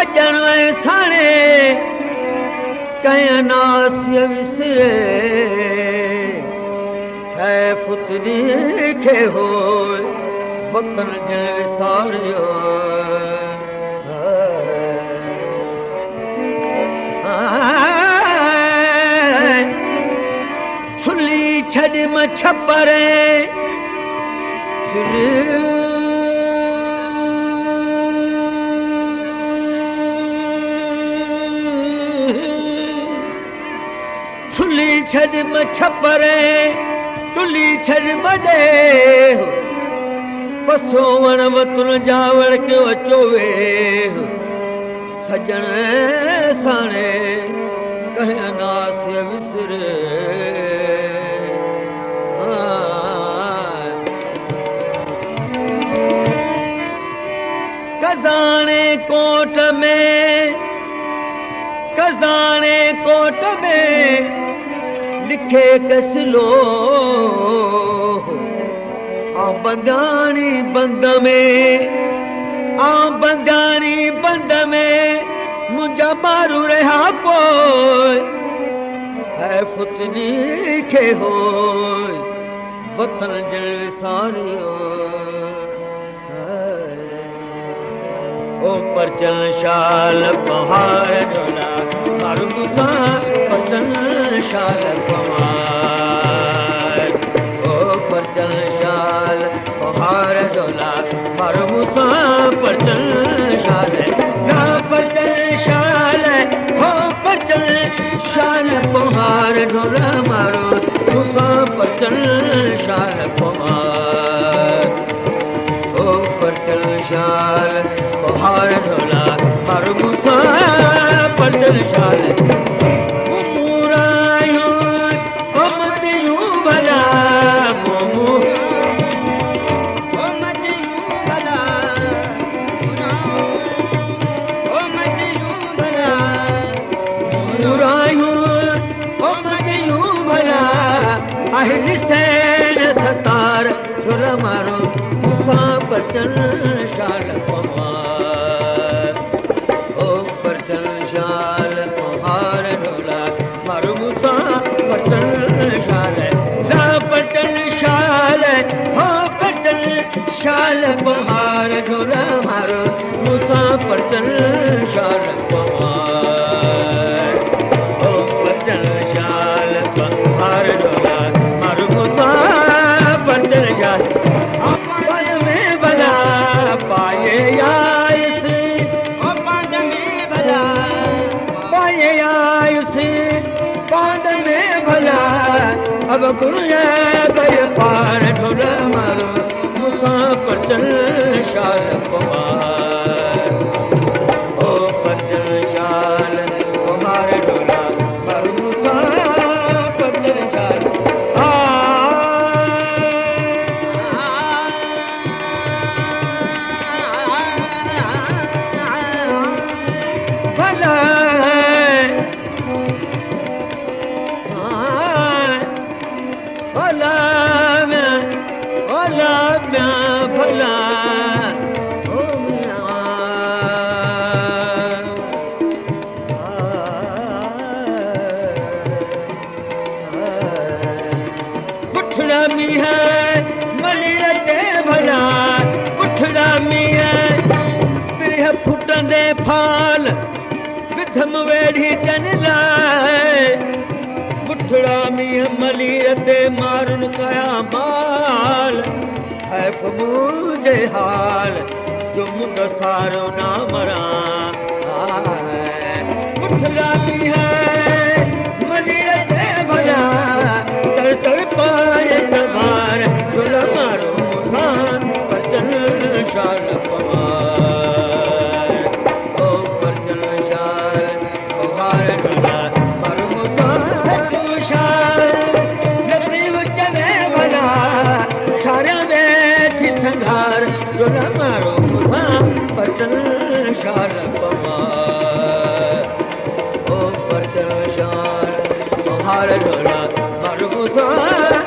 सजण साणे कंहिं नासिय विसरे है फुतरी खे हो वतन ॼण विसारियो छुली छॾ मां छपरे छुली छॾ मां छपरे तुली छॾ मॾे पसो वण वतुन जावड़ कयो अचो वे सजण साणे कंहिं नासिय विसरे कज़ाणे कोट में लिखे कसिलो बंदाणी बंद में मुंहिंजा मारू रहिया पोइ है फुतनी खे हो वतन ॼण विसारियो ओ परचन शाल पहाड़ ढोला मारू मूंसां परचन शाल पहाड़ ओ परचन शाल पहाड़ ढोला मारू मूंसां परचन शाल ना परचन शाल हो परचन शाल पहाड़ ढोला मारू मूंसां परचन शाल पहाड़ ओ परचन शाल पहाड़ ढोला मारू मूंसां परचन शाल सतार ढोला मारो मूंसां परचन शाल पहाड़ ओ परचन शाल पहाड़ ढोला मारो मूंसां परचन शाल ना परचन शाल हो परचन शाल पहाड़ ढोला मारो मूंसां परचन शाल पहाड़ ओ परचन शाल पहाड़ ढोला मारो मूंसां परचन शाल पद में भला पाए आयुस पद में भला पाए आयुस पद में भला अब गुण भय पार ढोला मारो मूंसां परचन शाल पहाड़ ओ परचन शाल पहाड़ ढोला मारो मूंसां परचन शाल फुटंदे फाल विधम वेड़ी चन लाए बुठड़ा मींह मलीर ते मारुन कया माल है मुंहिंजे हाल जो मुंड सारो ना मरां बुठड़ा मींह मलीर ते भला तड़ तड़ पाए तबार ढोला मारो मूंसां परचन शाल पहाड़ ओ परचन शाल पहाड़ ढोला मारो मूंसां शाल नदी विच में भला सारा वेठी संघार ढोला मारो मूंसां परचन शाल पहाड़ ओ परचन शाल पहाड़ ढोला मारो मूंसां